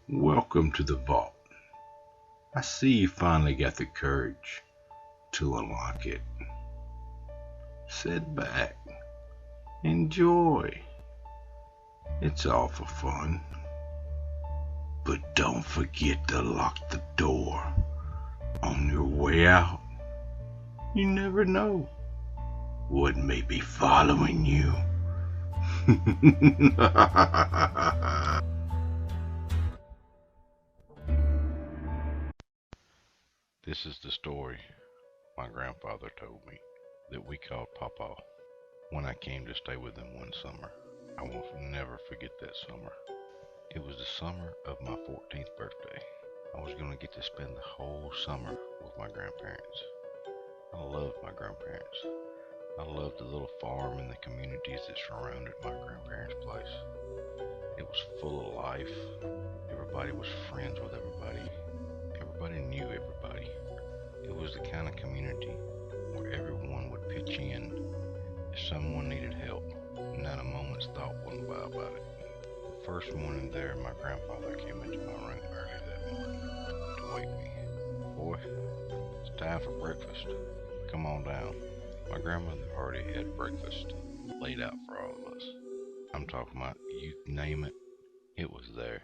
Welcome to the vault. I see you finally got the courage to unlock it. Sit back, enjoy. It's all for fun. But don't forget to lock the door on your way out. You never know what may be following you. This is the story my grandfather told me that we called Pawpaw when I came to stay with him one summer. I will never forget that summer. It was the summer of my 14th birthday. I was going to get to spend the whole summer with my grandparents. I loved my grandparents. I loved the little farm and the communities that surrounded my grandparents' place. It was full of life. Everybody was friends with everybody. Everybody knew everybody. It was the kind of community where everyone would pitch in if someone needed help, and not a moment's thought went by about it. The first morning there, my grandfather came into my room early that morning to wake me. "Boy, it's time for breakfast. Come on down." My grandmother already had breakfast laid out for all of us. I'm talking about, you name it, it was there.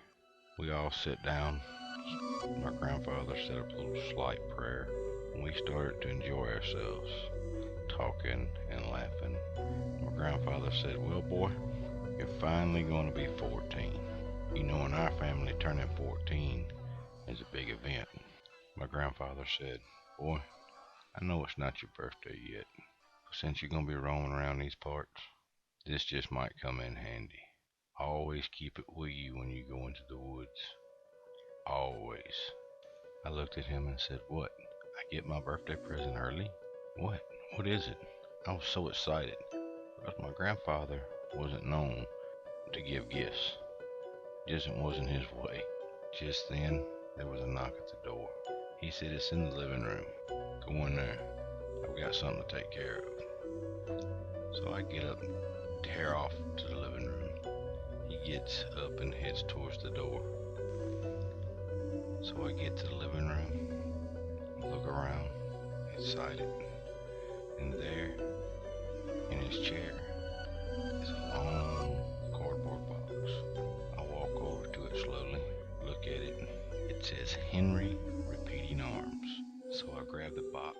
We all sit down. My grandfather said a little slight prayer, and we started to enjoy ourselves, talking and laughing. My grandfather said, "Well, boy, you're finally going to be 14. You know, in our family, turning 14 is a big event." My grandfather said, "Boy, I know it's not your birthday yet, but since you're going to be roaming around these parts, this just might come in handy. Always keep it with you when you go into the woods. Always." I looked at him and said, "What? I get my birthday present early? What? What is it?" I was so excited because my grandfather wasn't known to give gifts. Just wasn't his way. Just then, there was a knock at the door. He said, "It's in the living room. Go in there. I've got something to take care of." So I get up and tear off to the living room. He gets up and heads towards the door. So I get to the living room, look around, excited, and there, in his chair, is a long cardboard box. I walk over to it slowly, look at it. It says Henry Repeating Arms. So I grab the box,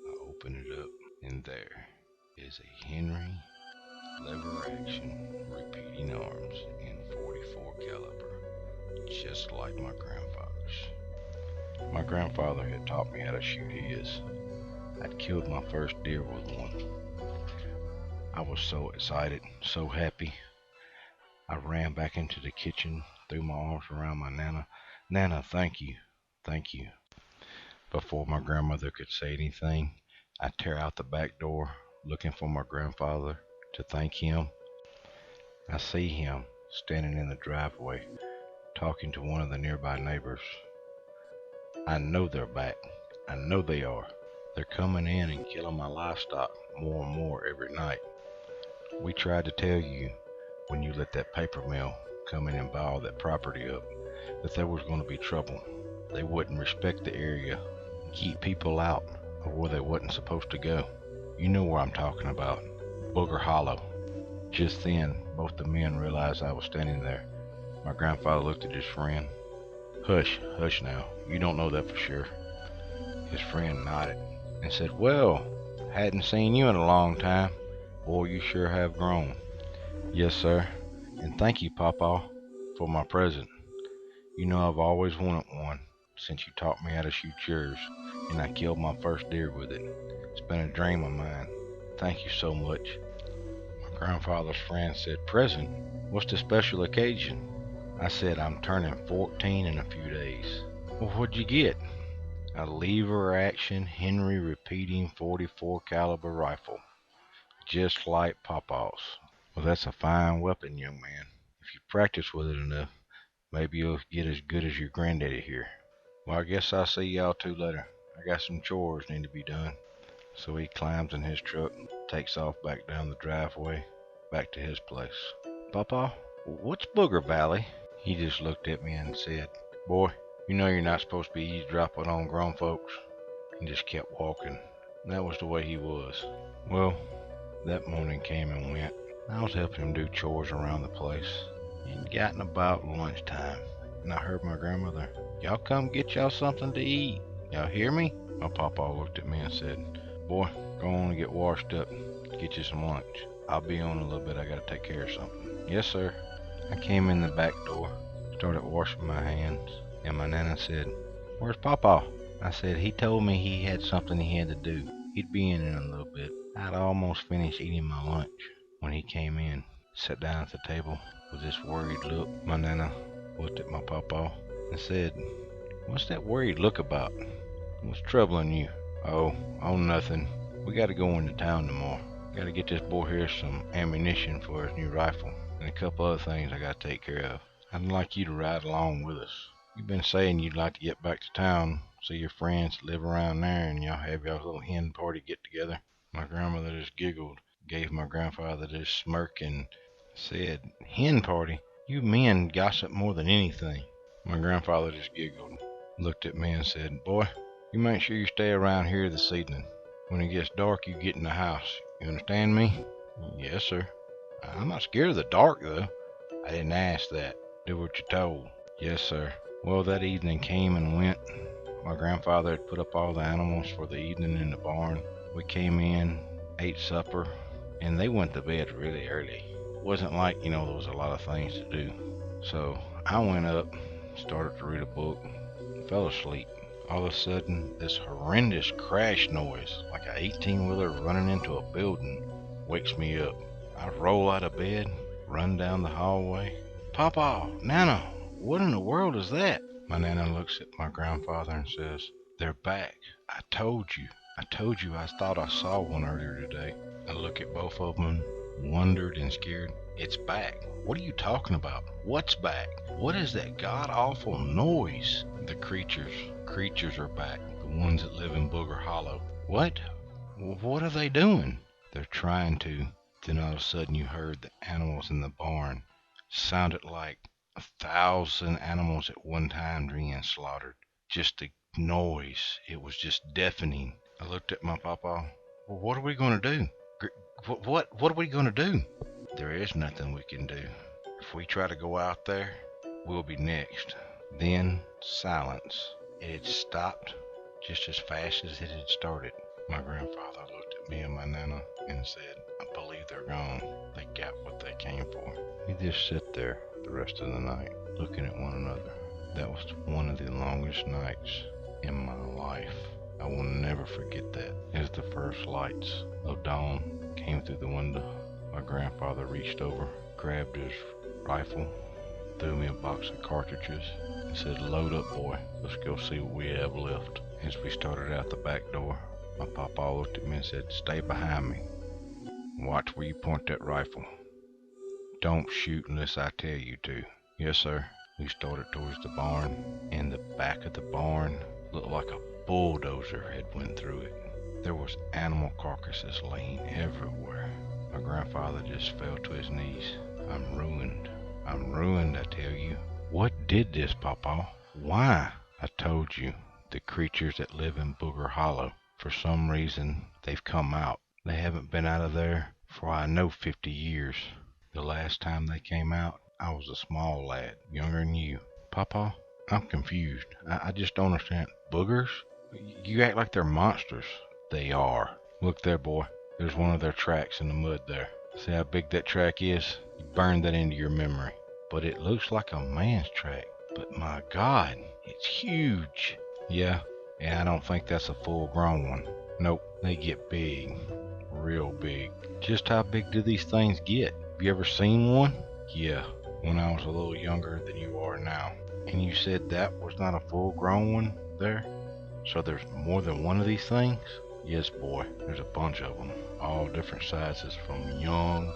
I open it up, and there is a Henry lever action repeating arms in 44 caliber, just like my grandfather's. My grandfather had taught me how to shoot his. I'd killed my first deer with one. I was so excited, so happy. I ran back into the kitchen, threw my arms around my Nana. "Nana, thank you, thank you." Before my grandmother could say anything, I tear out the back door, looking for my grandfather to thank him. I see him standing in the driveway, talking to one of the nearby neighbors. I know they're back. I know they are. They're coming in and killing my livestock more and more every night. "We tried to tell you when you let that paper mill come in and buy all that property up that there was going to be trouble. They wouldn't respect the area and keep people out of where they wasn't supposed to go. You know where I'm talking about, Booger Hollow." Just then, both the men realized I was standing there. My grandfather looked at his friend. "Hush, hush now. You don't know that for sure." His friend nodded and said, "Well, hadn't seen you in a long time. Boy, you sure have grown." "Yes, sir. And thank you, Papa, for my present. You know I've always wanted one since you taught me how to shoot yours, and I killed my first deer with it. It's been a dream of mine. Thank you so much." My grandfather's friend said, "Present? What's the special occasion?" I said, "I'm turning 14 in a few days." "Well, what'd you get?" "A lever action Henry repeating 44 caliber rifle, just like Papa's." "Well, that's a fine weapon, young man. If you practice with it enough, maybe you'll get as good as your granddaddy here." "Well, I guess I'll see y'all two later. I got some chores need to be done." So he climbs in his truck, takes off back down the driveway, back to his place. "Papa, what's Booger Valley?" He just looked at me and said, "Boy, you know you're not supposed to be eavesdropping on grown folks," and just kept walking. That was the way he was. Well, that morning came and went. I was helping him do chores around the place. It gotten about lunchtime, and I heard my grandmother, "Y'all come get y'all something to eat. Y'all hear me?" My papa looked at me and said, "Boy, go on and get washed up. Get you some lunch. I'll be on in a little bit. I gotta take care of something." "Yes, sir." I came in the back door, started washing my hands, and my nana said, "Where's Papa?" I said, "He told me he had something he had to do. He'd be in a little bit." I'd almost finished eating my lunch when he came in, sat down at the table with this worried look. My nana looked at my papa and said, "What's that worried look about? What's troubling you?" Oh, nothing. We got to go into town tomorrow. Got to get this boy here some ammunition for his new rifle, and a couple other things I got to take care of. I'd like you to ride along with us. You've been saying you'd like to get back to town, see your friends that live around there, and y'all have y'all little hen party get together." My grandmother just giggled, gave my grandfather this smirk, and said, "Hen party? You men gossip more than anything." My grandfather just giggled, looked at me and said, "Boy, you make sure you stay around here this evening. When it gets dark, you get in the house. You understand me?" "Yes, sir." "I'm not scared of the dark, though." "I didn't ask that. Do what you're told." "Yes, sir." Well, that evening came and went. My grandfather had put up all the animals for the evening in the barn. We came in, ate supper, and they went to bed really early. It wasn't like, there was a lot of things to do. So I went up, started to read a book, fell asleep. All of a sudden, this horrendous crash noise, like an 18-wheeler running into a building, wakes me up. I roll out of bed, run down the hallway. "Papa, Nana, what in the world is that?" My Nana looks at my grandfather and says, "They're back. I told you I thought I saw one earlier today." I look at both of them, wondered and scared. "It's back. What are you talking about? What's back? What is that god-awful noise?" "The creatures are back. The ones that live in Booger Hollow." "What? What are they doing?" "They're trying to." Then all of a sudden you heard the animals in the barn. Sounded like 1,000 animals at one time being slaughtered. Just the noise. It was just deafening. I looked at my papa. "Well, what are we going to do? What are we going to do?" "There is nothing we can do. If we try to go out there, we'll be next." Then silence. It had stopped just as fast as it had started. My grandfather looked at me and my nana and said, "I believe they're gone. They got what they came for." We just sat there the rest of the night, looking at one another. That was one of the longest nights in my life. I will never forget that. As the first lights of dawn came through the window, my grandfather reached over, grabbed his rifle, threw me a box of cartridges, and said, "Load up, boy. Let's go see what we have left." As we started out the back door, my papa looked at me and said, "Stay behind me. Watch where you point that rifle. Don't shoot unless I tell you to." "Yes, sir." We started towards the barn, and the back of the barn looked like a bulldozer had went through it. There was animal carcasses laying everywhere. My grandfather just fell to his knees. "I'm ruined. I'm ruined, I tell you." "What did this, Papa? Why?" "I told you, the creatures that live in Booger Hollow. For some reason, they've come out. They haven't been out of there for I know 50 years. The last time they came out, I was a small lad, younger than you." "Papa, I'm confused. I just don't understand. Boogers? You act like they're monsters." "They are. Look there, boy. There's one of their tracks in the mud there. See how big that track is? You burn that into your memory." "But it looks like a man's track. But my God, it's huge." Yeah, and I don't think that's a full-grown one. Nope, they get big. Real big." "Just how big do these things get? Have you ever seen one?" "Yeah, when I was a little younger than you are now." "And you said that was not a full-grown one there? So there's more than one of these things?" "Yes, boy, there's a bunch of them, all different sizes from young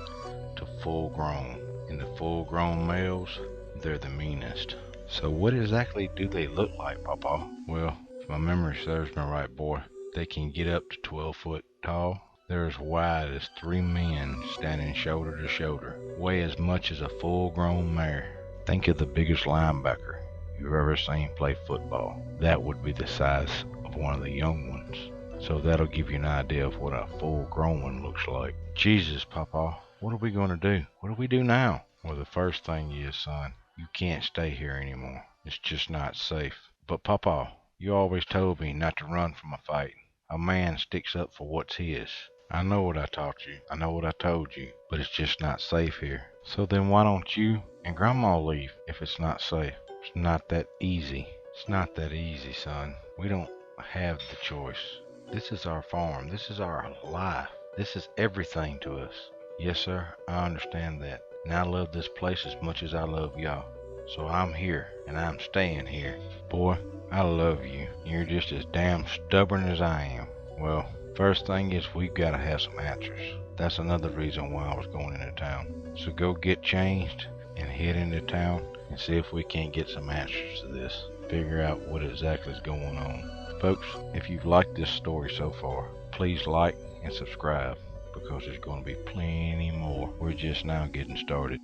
to full-grown. And the full-grown males, they're the meanest." "So what exactly do they look like, Papa?" "Well, if my memory serves me right, boy, they can get up to 12 foot tall. They're as wide as 3 men standing shoulder to shoulder. Weigh as much as a full-grown mare. Think of the biggest linebacker you've ever seen play football. That would be the size of one of the young ones. So that'll give you an idea of what a full-grown one looks like. Jesus, Papa, what are we going to do? What do we do now? Well, the first thing is, son, you can't stay here anymore. It's just not safe. But Papa, you always told me not to run from a fight. A man sticks up for what's his. I know what I taught you. I know what I told you. But it's just not safe here. So then why don't you and Grandma leave if it's not safe? It's not that easy. It's not that easy, son. We don't have the choice. This is our farm. This is our life. This is everything to us. Yes, sir, I understand that. And I love this place as much as I love y'all. So I'm here, and I'm staying here. Boy, I love you. You're just as damn stubborn as I am. Well, first thing is we've got to have some answers. That's another reason why I was going into town. So go get changed and head into town and see if we can't get some answers to this. Figure out what exactly is going on. Folks, if you've liked this story so far, please like and subscribe because there's going to be plenty more. We're just now getting started.